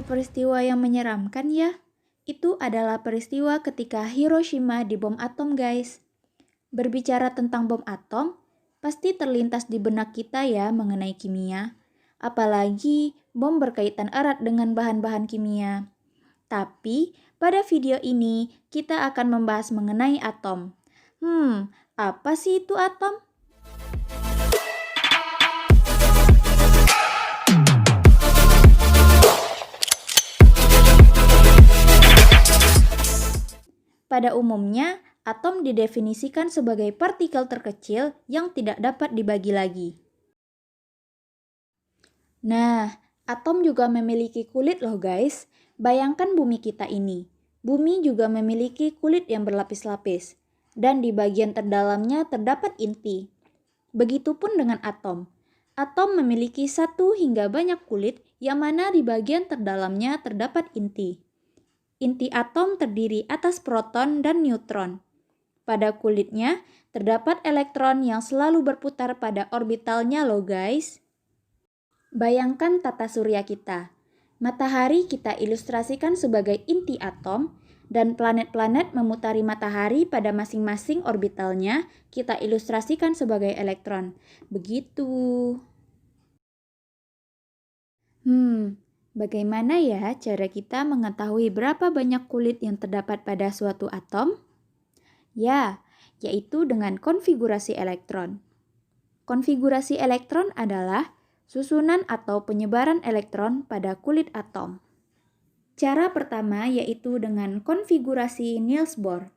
peristiwa yang menyeramkan ya. Itu adalah peristiwa ketika Hiroshima dibom atom, guys. Berbicara tentang bom atom, pasti terlintas di benak kita ya mengenai kimia. Apalagi bom berkaitan erat dengan bahan-bahan kimia. Tapi pada video ini kita akan membahas mengenai atom. Apa sih itu atom? Pada umumnya, atom didefinisikan sebagai partikel terkecil yang tidak dapat dibagi lagi. Nah, atom juga memiliki kulit loh guys. Bayangkan bumi kita ini. Bumi juga memiliki kulit yang berlapis-lapis. Dan di bagian terdalamnya terdapat inti. Begitupun dengan atom. Atom memiliki satu hingga banyak kulit yang mana di bagian terdalamnya terdapat inti. Inti atom terdiri atas proton dan neutron. Pada kulitnya terdapat elektron yang selalu berputar pada orbitalnya loh guys. Bayangkan tata surya kita. Matahari kita ilustrasikan sebagai inti atom dan planet-planet memutari matahari pada masing-masing orbitalnya kita ilustrasikan sebagai elektron. Begitu. Bagaimana ya cara kita mengetahui berapa banyak kulit yang terdapat pada suatu atom? Ya, yaitu dengan konfigurasi elektron. Konfigurasi elektron adalah susunan atau penyebaran elektron pada kulit atom. Cara pertama yaitu dengan konfigurasi Niels Bohr.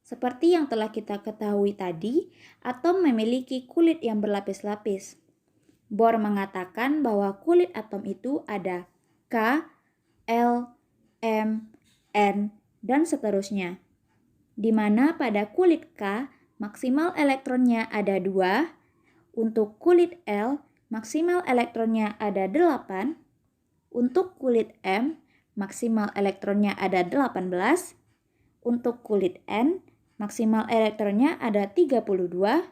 Seperti yang telah kita ketahui tadi, atom memiliki kulit yang berlapis-lapis. Bohr mengatakan bahwa kulit atom itu ada K, L, M, N, dan seterusnya. Di mana pada kulit K, maksimal elektronnya ada 2, untuk kulit L, maksimal elektronnya ada 8, untuk kulit M, maksimal elektronnya ada 18, untuk kulit N, maksimal elektronnya ada 32,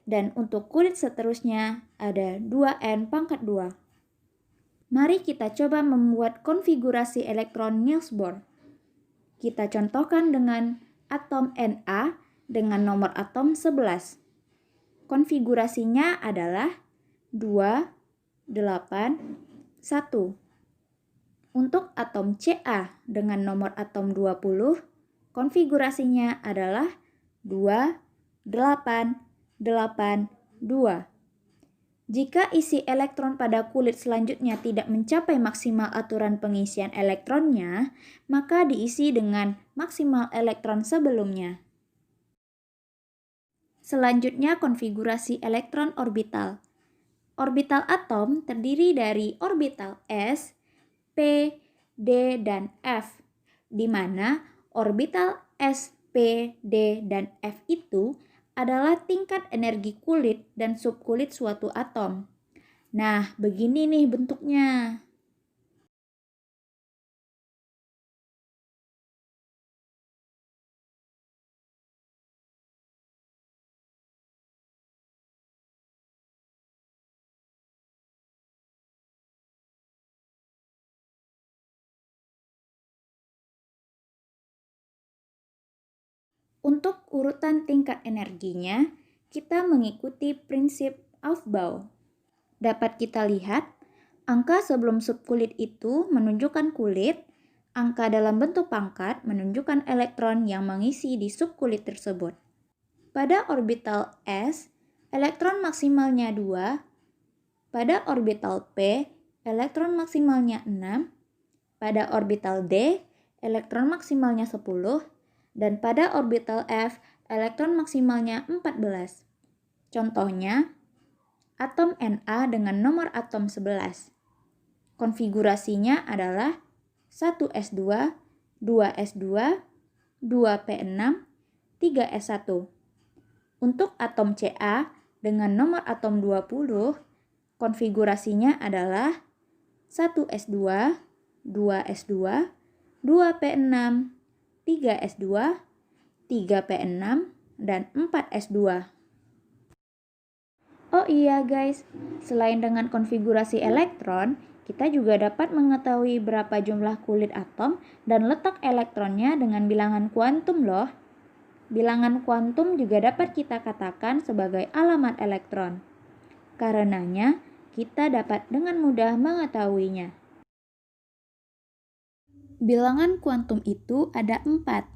dan untuk kulit seterusnya ada 2n². Mari kita coba membuat konfigurasi elektron Niels Bohr. Kita contohkan dengan atom Na dengan nomor atom 11. Konfigurasinya adalah 2, 8, 1. Untuk atom Ca dengan nomor atom 20, konfigurasinya adalah 2, 8, 8, 2. Jika isi elektron pada kulit selanjutnya tidak mencapai maksimal aturan pengisian elektronnya, maka diisi dengan maksimal elektron sebelumnya. Selanjutnya konfigurasi elektron orbital. Orbital atom terdiri dari orbital S, P, D, dan F, di mana orbital S, P, D, dan F itu adalah tingkat energi kulit dan subkulit suatu atom. Nah, begini nih bentuknya. Untuk urutan tingkat energinya, kita mengikuti prinsip Aufbau. Dapat kita lihat, angka sebelum subkulit itu menunjukkan kulit, angka dalam bentuk pangkat menunjukkan elektron yang mengisi di subkulit tersebut. Pada orbital S, elektron maksimalnya 2, pada orbital P, elektron maksimalnya 6, pada orbital D, elektron maksimalnya 10, dan pada orbital F, elektron maksimalnya 14. Contohnya, atom Na dengan nomor atom 11. Konfigurasinya adalah 1s2, 2s2, 2p6, 3s1. Untuk atom Ca dengan nomor atom 20, konfigurasinya adalah 1s2, 2s2, 2p6, 3s2, 3p6, dan 4s2. Oh iya guys, selain dengan konfigurasi elektron, Kita juga dapat mengetahui berapa jumlah kulit atom dan letak elektronnya dengan bilangan kuantum loh. Bilangan kuantum juga dapat kita katakan sebagai alamat elektron. Karenanya, kita dapat dengan mudah mengetahuinya. Bilangan kuantum itu ada 4,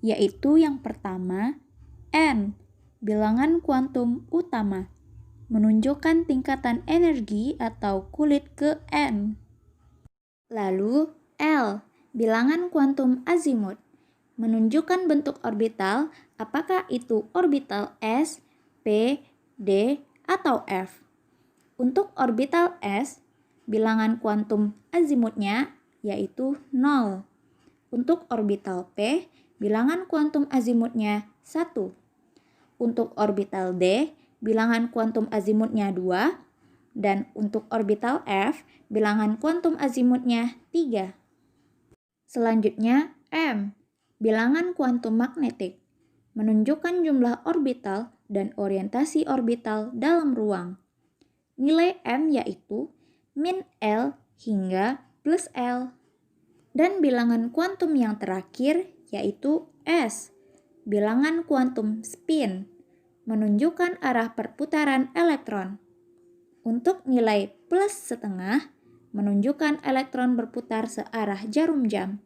yaitu yang pertama, N, bilangan kuantum utama, menunjukkan tingkatan energi atau kulit ke N. Lalu, L, bilangan kuantum azimut, menunjukkan bentuk orbital, apakah itu orbital S, P, D, atau F. Untuk orbital S, bilangan kuantum azimutnya yaitu 0. Untuk orbital P, bilangan kuantum azimutnya 1. Untuk orbital D, bilangan kuantum azimutnya 2. Dan untuk orbital F, bilangan kuantum azimutnya 3. Selanjutnya, M, bilangan kuantum magnetik, menunjukkan jumlah orbital dan orientasi orbital dalam ruang. Nilai M yaitu min L hingga plus L. Dan bilangan kuantum yang terakhir yaitu S, bilangan kuantum spin, menunjukkan arah perputaran elektron. Untuk nilai plus setengah, menunjukkan elektron berputar searah jarum jam.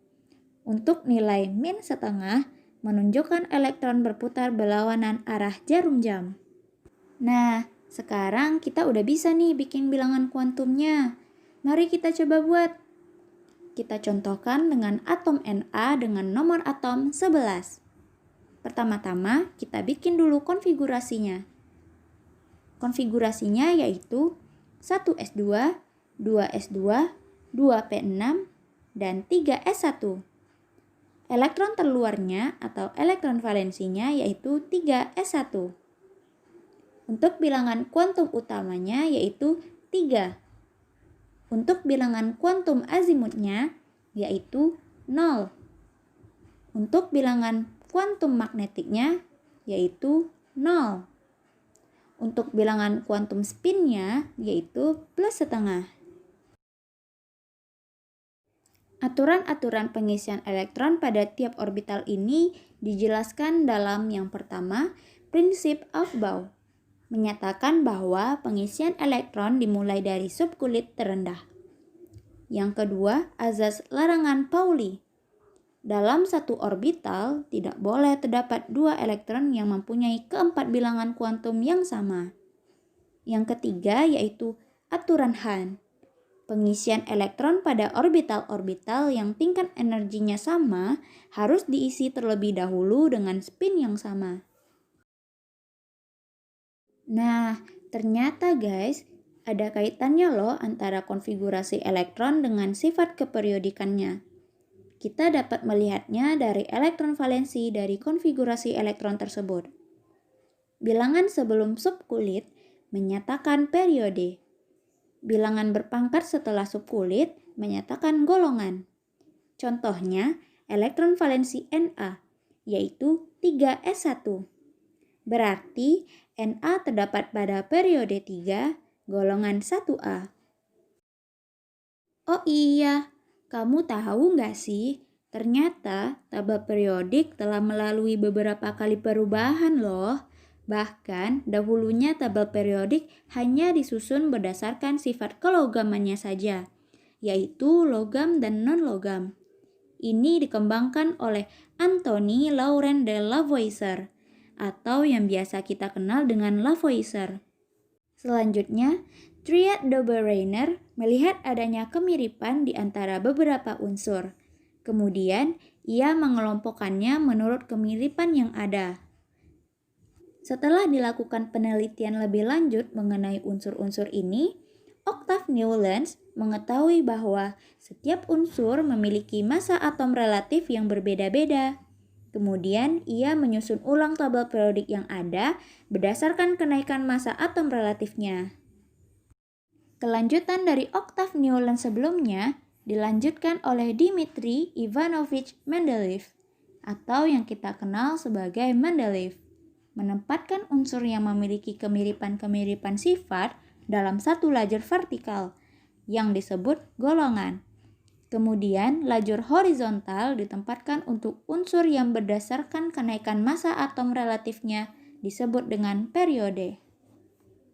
Untuk nilai min setengah, menunjukkan elektron berputar berlawanan arah jarum jam. Nah, sekarang kita udah bisa nih bikin bilangan kuantumnya. Mari kita coba buat. Kita contohkan dengan atom Na dengan nomor atom 11. Pertama-tama, kita bikin dulu konfigurasinya. Konfigurasinya yaitu 1s2, 2s2, 2p6, dan 3s1. Elektron terluarnya atau elektron valensinya yaitu 3s1. Untuk bilangan kuantum utamanya yaitu 3. Untuk bilangan kuantum azimutnya yaitu 0. Untuk bilangan kuantum magnetiknya yaitu 0. Untuk bilangan kuantum spinnya yaitu plus setengah. Aturan-aturan pengisian elektron pada tiap orbital ini dijelaskan dalam yang pertama, prinsip Aufbau, menyatakan bahwa pengisian elektron dimulai dari subkulit terendah. Yang kedua, azas larangan Pauli. Dalam satu orbital, tidak boleh terdapat 2 elektron yang mempunyai keempat bilangan kuantum yang sama. Yang ketiga yaitu aturan Hahn. Pengisian elektron pada orbital-orbital yang tingkat energinya sama harus diisi terlebih dahulu dengan spin yang sama. Nah, ternyata guys, ada kaitannya loh antara konfigurasi elektron dengan sifat keperiodikannya. Kita dapat melihatnya dari elektron valensi dari konfigurasi elektron tersebut. Bilangan sebelum subkulit menyatakan periode. Bilangan berpangkat setelah subkulit menyatakan golongan. Contohnya, elektron valensi Na, yaitu 3s1. Berarti Na terdapat pada periode 3, golongan 1A. Oh iya, kamu tahu nggak sih, ternyata tabel periodik telah melalui beberapa kali perubahan loh. Bahkan dahulunya tabel periodik hanya disusun berdasarkan sifat kelogamannya saja, yaitu logam dan non-logam. Ini dikembangkan oleh Anthony Laurent de Lavoisier, atau yang biasa kita kenal dengan Lavoisier. Selanjutnya, Triad Dobereiner melihat adanya kemiripan di antara beberapa unsur. Kemudian, ia mengelompokkannya menurut kemiripan yang ada. Setelah dilakukan penelitian lebih lanjut mengenai unsur-unsur ini, Octave Newlands mengetahui bahwa setiap unsur memiliki massa atom relatif yang berbeda-beda. Kemudian, ia menyusun ulang tabel periodik yang ada berdasarkan kenaikan massa atom relatifnya. Kelanjutan dari Octave Newlands sebelumnya dilanjutkan oleh Dmitri Ivanovich Mendeleev, atau yang kita kenal sebagai Mendeleev, menempatkan unsur yang memiliki kemiripan-kemiripan sifat dalam satu lajur vertikal, yang disebut golongan. Kemudian, lajur horizontal ditempatkan untuk unsur yang berdasarkan kenaikan massa atom relatifnya disebut dengan periode.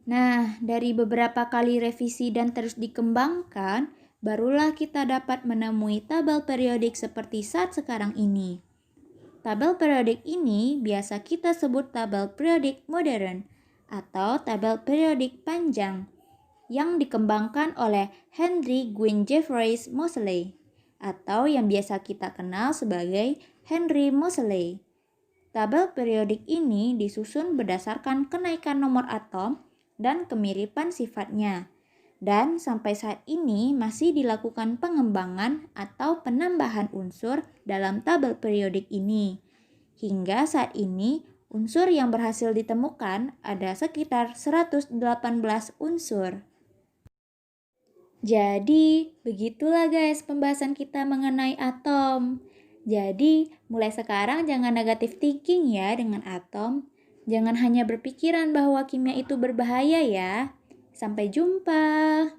Nah, dari beberapa kali revisi dan terus dikembangkan, barulah kita dapat menemui tabel periodik seperti saat sekarang ini. Tabel periodik ini biasa kita sebut tabel periodik modern atau tabel periodik panjang yang dikembangkan oleh Henry Gwyn Jeffreys Moseley atau yang biasa kita kenal sebagai Henry Moseley. Tabel periodik ini disusun berdasarkan kenaikan nomor atom dan kemiripan sifatnya. Dan sampai saat ini masih dilakukan pengembangan atau penambahan unsur dalam tabel periodik ini. Hingga saat ini, unsur yang berhasil ditemukan ada sekitar 118 unsur. Jadi, begitulah guys pembahasan kita mengenai atom. Jadi, mulai sekarang jangan negatif thinking ya dengan atom. Jangan hanya berpikiran bahwa kimia itu berbahaya ya. Sampai jumpa.